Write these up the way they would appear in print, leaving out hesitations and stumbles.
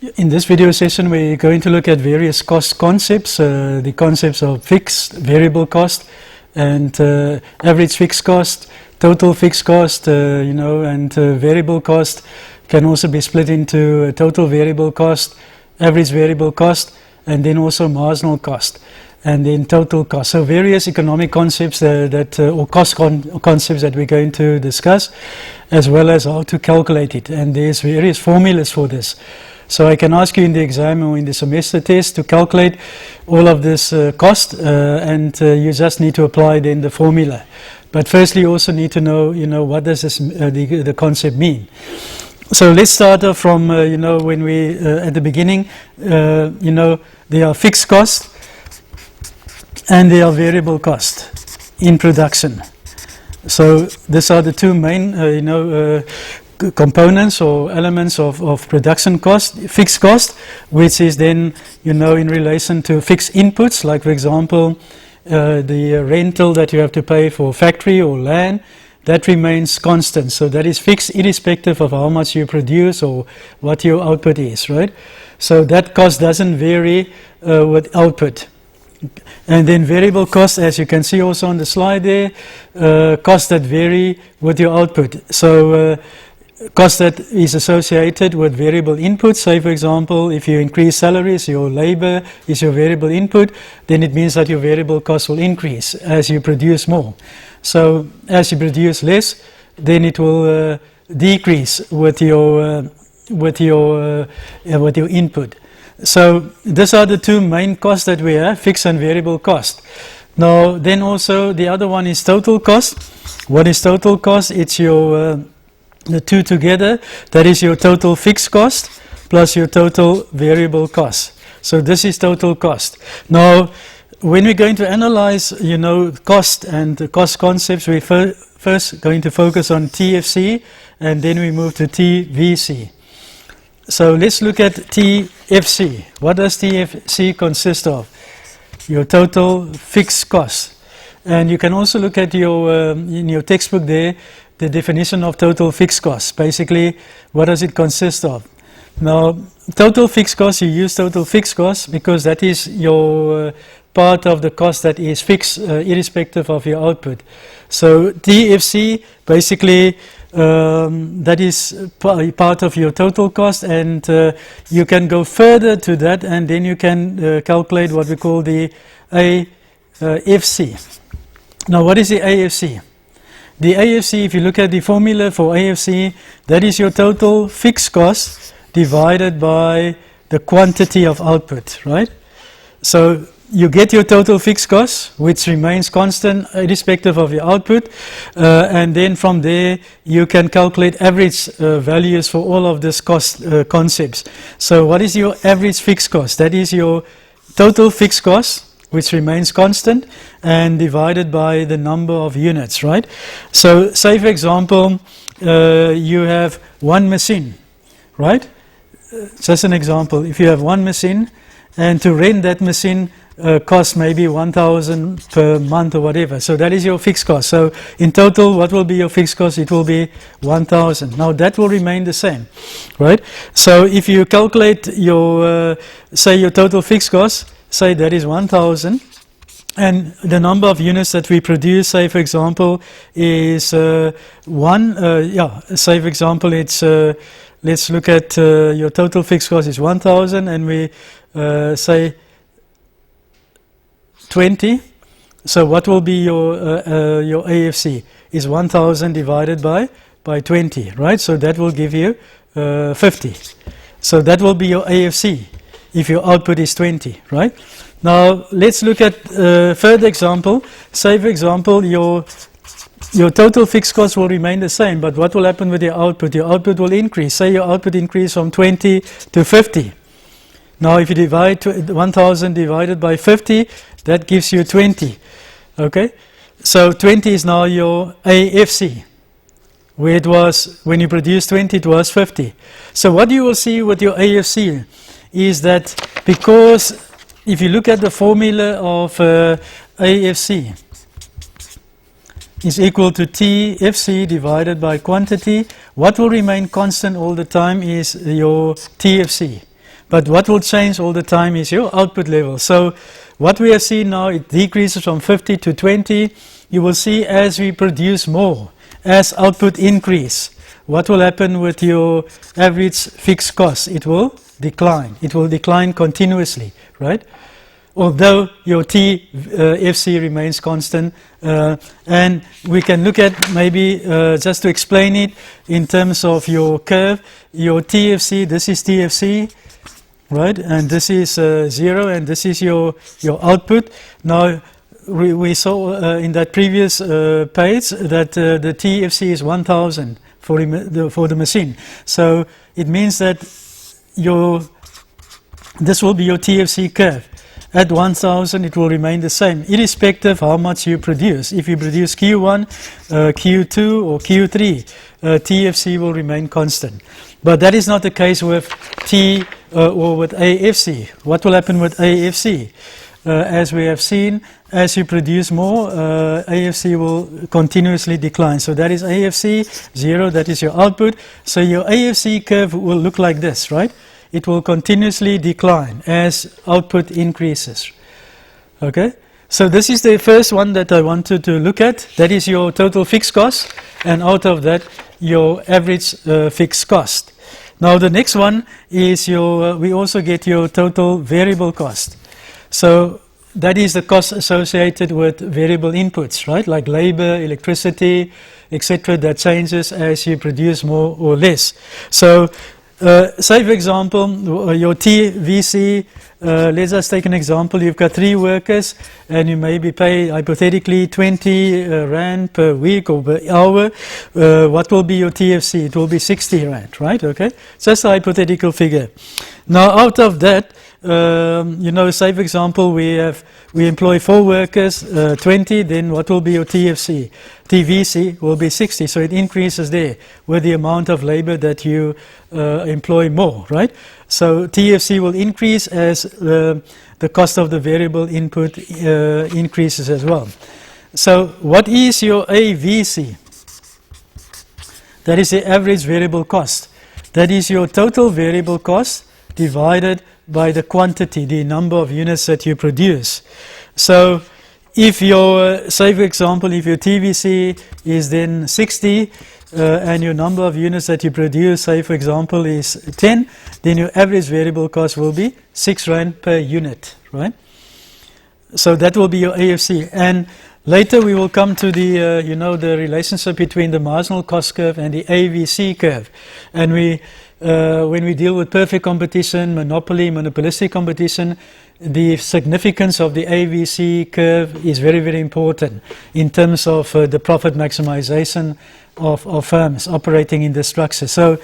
In this video session, we're going to look at various cost concepts, the concepts of fixed, variable cost, and average fixed cost, total fixed cost, and variable cost can also be split into total variable cost, average variable cost, and then also marginal cost, and then total cost. So various economic concepts or cost concepts that we're going to discuss, as well as how to calculate it. And there's various formulas for this. So I can ask you in the exam or in the semester test to calculate all of this cost, and you just need to apply then the formula. But firstly, you also need to know, what does this the concept mean. So let's start off from, when we at the beginning, there are fixed costs and there are variable costs in production. So these are the two main, components or elements of production cost. Fixed cost, which is then in relation to fixed inputs, like for example the rental that you have to pay for factory or land, that remains constant. So that is fixed irrespective of how much you produce or what your output is, right? So that cost doesn't vary with output. And then variable costs, as you can see also on the slide there, costs that vary with your output. So cost that is associated with variable inputs. Say for example, if you increase salaries, your labor is your variable input, then it means that your variable cost will increase as you produce more. So as you produce less, then it will decrease with your input. So these are the two main costs that we have, fixed and variable cost. Now then also the other one is total cost. What is total cost? It's your the two together, that is your total fixed cost plus your total variable cost. So this is total cost. Now when we're going to analyze cost and the cost concepts, we're first going to focus on TFC and then we move to TVC. So let's look at TFC. What does TFC consist of? Your total fixed cost. And you can also look at your in your textbook there, the definition of total fixed cost. Basically, what does it consist of? Now, total fixed cost, you use total fixed cost because that is your part of the cost that is fixed irrespective of your output. So TFC, basically, that is part of your total cost, and you can go further to that, and then you can calculate what we call the AFC. Now, what is the AFC? The AFC, if you look at the formula for AFC, that is your total fixed cost divided by the quantity of output, right? So you get your total fixed cost, which remains constant irrespective of your output, and then from there you can calculate average values for all of these cost concepts. So what is your average fixed cost? That is your total fixed cost, which remains constant, and divided by the number of units, right? So say for example you have one machine, right? Just an example, if you have one machine and to rent that machine costs maybe 1,000 per month or whatever, so that is your fixed cost. So in total, what will be your fixed cost? It will be 1,000. Now that will remain the same, right? So if you calculate your say your total fixed cost, say that is 1,000, and the number of units that we produce, say for example, is say for example it's let's look at your total fixed cost is 1,000, and we say 20. So what will be your AFC? Is 1,000 divided by 20, right? So that will give you 50. So that will be your AFC if your output is 20, right? Now let's look at further example. Say for example your total fixed cost will remain the same, but what will happen with your output? Your output will increase. Say your output increase from 20 to 50. Now if you divide 1,000 divided by 50, that gives you 20. Okay, so 20 is now your AFC, where it was when you produced 20 it was 50. So what you will see with your AFC is that, because if you look at the formula of AFC is equal to TFC divided by quantity, what will remain constant all the time is your TFC. but what will change all the time is your output level. So what we have seen now, it decreases from 50 to 20. You will see as we produce more, as output increase, what will happen with your average fixed cost? It will decline. It will decline continuously, right? Although your TFC remains constant, and we can look at maybe just to explain it in terms of your curve, your TFC, this is TFC, right, and this is 0, and this is your output. Now we saw in that previous page that the TFC is 1000 for the machine, so it means that this will be your TFC curve. At 1000 it will remain the same irrespective how much you produce. If you produce Q1, Q2 or Q3, TFC will remain constant. But that is not the case with T or with AFC. What will happen with AFC? As we have seen, as you produce more, AFC will continuously decline. So that is AFC 0, that is your output. So your AFC curve will look like this, right? It will continuously decline as output increases. Okay, so this is the first one that I wanted to look at. That is your total fixed cost, and out of that your average fixed cost. Now the next one is your we also get your total variable cost. So that is the cost associated with variable inputs, right, like labor, electricity, etc., that changes as you produce more or less. So say for example your TVC, let's just take an example. You've got 3 workers and you maybe pay hypothetically 20 Rand per week or per hour. What will be your TFC? It will be 60 Rand, right? Okay, just a hypothetical figure. Now out of that, you know, say for example we employ 4 workers, 20, then what will be your TFC? TVC will be 60, so it increases there with the amount of labor that you employ more, right? So TFC will increase as the cost of the variable input increases as well. So what is your AVC? That is the average variable cost. That is your total variable cost divided by the quantity, the number of units that you produce. So if your, say for example, if your TVC is then 60 and your number of units that you produce, say for example, is 10, then your average variable cost will be 6 Rand per unit, right? So that will be your AFC. And later we will come to the, you know, the relationship between the marginal cost curve and the AVC curve. And when we deal with perfect competition, monopolistic competition, the significance of the AVC curve is very, very important in terms of the profit maximization of firms operating in this structure. So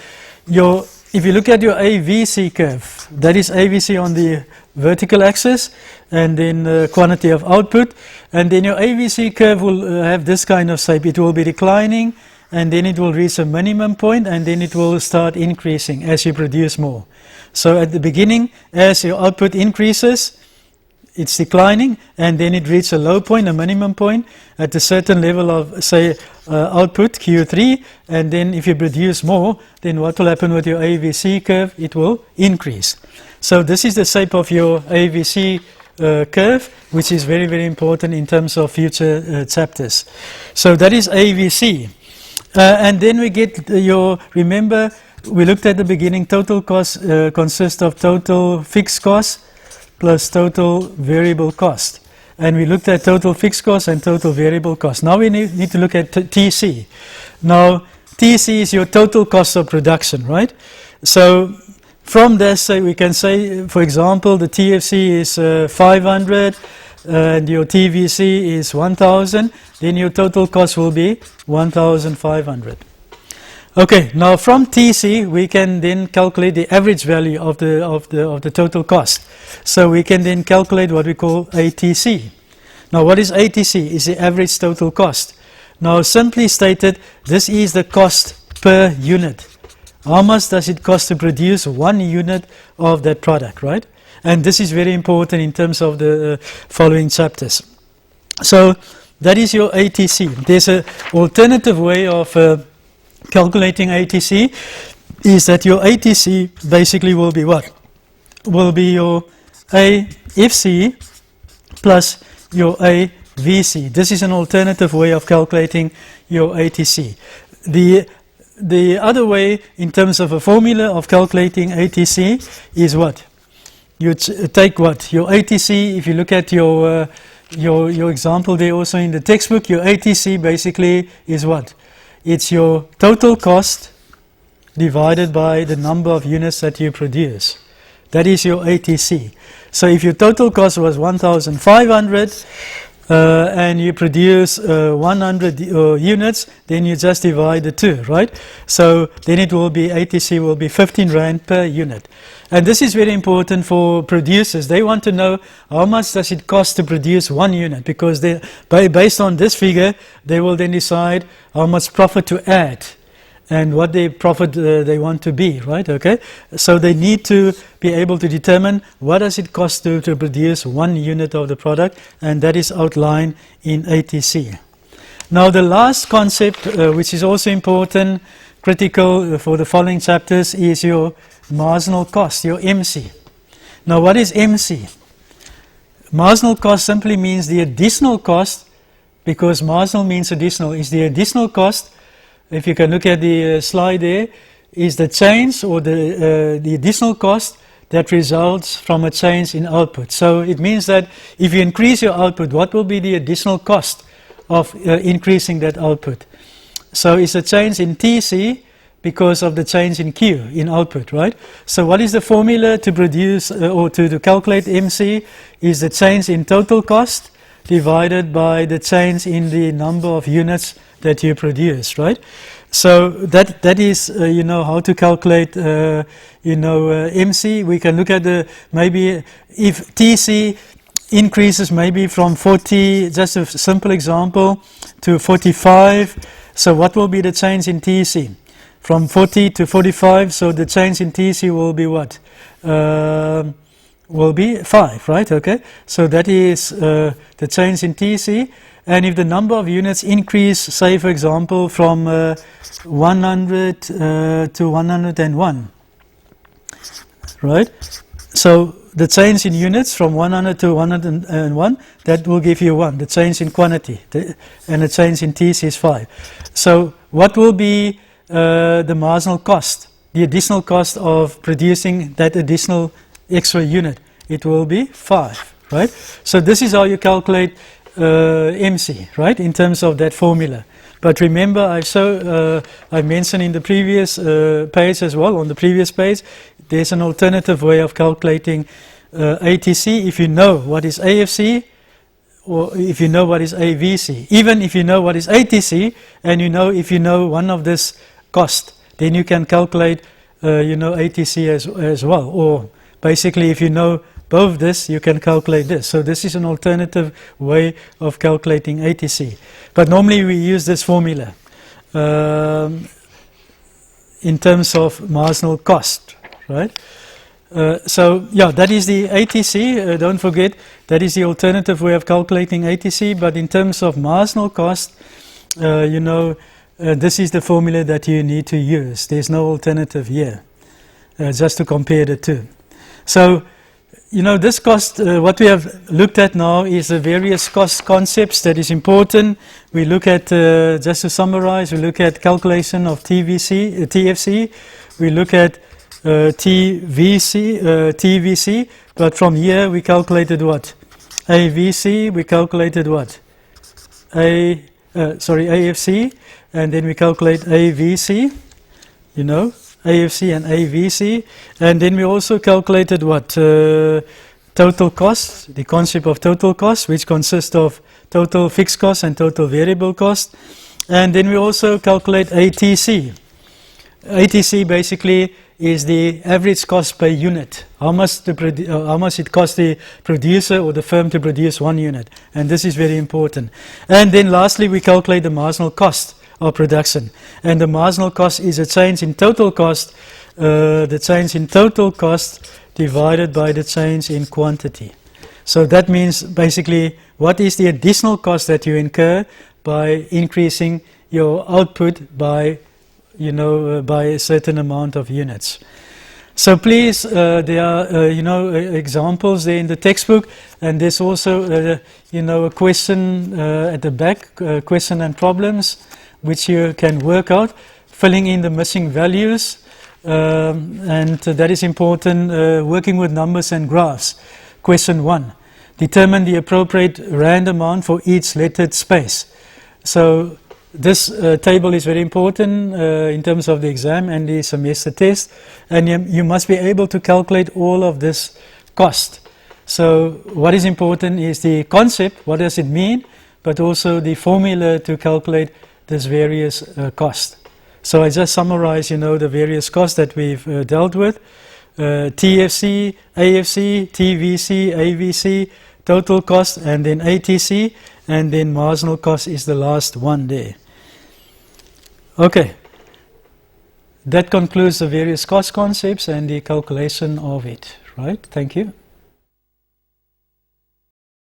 if you look at your AVC curve, that is AVC on the vertical axis and then quantity of output, and then your AVC curve will have this kind of shape. It will be declining, and then it will reach a minimum point, and then it will start increasing as you produce more. So at the beginning, as your output increases, it's declining, and then it reaches a low point, a minimum point at a certain level of, say, output Q3, and then if you produce more, then what will happen with your AVC curve? It will increase. So this is the shape of your AVC curve, which is very, very important in terms of future chapters. So that is AVC. And then we get remember we looked at the beginning, total cost consists of total fixed cost plus total variable cost. And we looked at total fixed cost and total variable cost. Now we need to look at TC. Now TC is your total cost of production, right? So from this we can say, for example, the TFC is 500 and your TVC is 1000, then your total cost will be 1500. Okay, now from TC we can then calculate the average value of the total cost. So we can then calculate what we call ATC. Now what is ATC? Is the average total cost. Now simply stated, this is the cost per unit. How much does it cost to produce 1 unit of that product, right? And this is very important in terms of the following chapters. So that is your ATC. There's an alternative way of calculating ATC, is that your ATC basically will be what? will be your AFC plus your AVC. This is an alternative way of calculating your ATC. The other way in terms of a formula of calculating ATC is what? You take what? Your ATC, if you look at your example there also in the textbook, your ATC basically is what? It's your total cost divided by the number of units that you produce. That is your ATC. So if your total cost was 1,500 and you produce 100 units, then you just divide the two, right? So then it will be, ATC will be 15 Rand per unit. And this is very important for producers. They want to know how much does it cost to produce 1 unit, because they, based on this figure, they will then decide how much profit to add and what their profit they want to be, right? Okay, so they need to be able to determine what does it cost to produce 1 unit of the product, and that is outlined in ATC. Now the last concept, which is also important, critical for the following chapters, is your marginal cost, your MC. Now what is MC? Marginal cost simply means the additional cost, because marginal means additional, is the additional cost. If you can look at the slide there, is the change or the additional cost that results from a change in output. So it means that if you increase your output, what will be the additional cost of increasing that output? So it's a change in TC because of the change in Q, in output, right? So what is the formula to produce or to calculate MC? Is the change in total cost divided by the change in the number of units that you produce, right? So that is you know, how to calculate you know, MC. We can look at the, maybe if TC increases maybe from 40, just a simple example, to 45, so what will be the change in TC? From 40 to 45, so the change in TC will be what? Will be 5, right? Okay, so that is the change in TC. And if the number of units increase, say for example from 100 to 101, right? So the change in units from 100 to 101, that will give you 1, the change in quantity, and the change in TC is 5. So what will be the marginal cost, the additional cost of producing that additional extra unit? It will be 5, right? So this is how you calculate MC, right, in terms of that formula. But remember, I mentioned in the previous page as well, on the previous page, there's an alternative way of calculating ATC if you know what is AFC, or if you know what is AVC. Even if you know what is ATC, and you know, if you know one of this cost, then you can calculate you know, ATC as well. Or basically, if you know both this, you can calculate this. So this is an alternative way of calculating ATC. But normally we use this formula in terms of marginal cost, right? So yeah, that is the ATC. Don't forget, that is the alternative way of calculating ATC. But in terms of marginal cost, you know, this is the formula that you need to use. There's no alternative here, just to compare the two. So, you know, this cost, what we have looked at now is the various cost concepts that is important. We look at, just to summarize, we look at calculation of TFC, we look at TVC, but from here we calculated what? AVC, we calculated what? AFC, and then we calculate AVC, you know, AFC and AVC, and then we also calculated what? Total cost, the concept of total cost, which consists of total fixed cost and total variable cost, and then we also calculate ATC. ATC basically is the average cost per unit, how much it costs the producer or the firm to produce 1 unit, and this is very important. And then lastly, we calculate the marginal cost of production, and the marginal cost is a change in total cost, the change in total cost divided by the change in quantity. So that means basically what is the additional cost that you incur by increasing your output by, you know, by a certain amount of units. So please, there are examples there in the textbook, and there's also a question at the back, question and problems, which you can work out, filling in the missing values, and that is important. Working with numbers and graphs. Question 1: determine the appropriate rand amount for each lettered space. So this table is very important in terms of the exam and the semester test, and you must be able to calculate all of this cost. So what is important is the concept, what does it mean, but also the formula to calculate this various cost. So I just summarize, the various costs that we've dealt with: TFC, AFC, TVC, AVC, total cost, and then ATC, and then marginal cost is the last one there. Okay, that concludes the various cost concepts and the calculation of it, right? Thank you.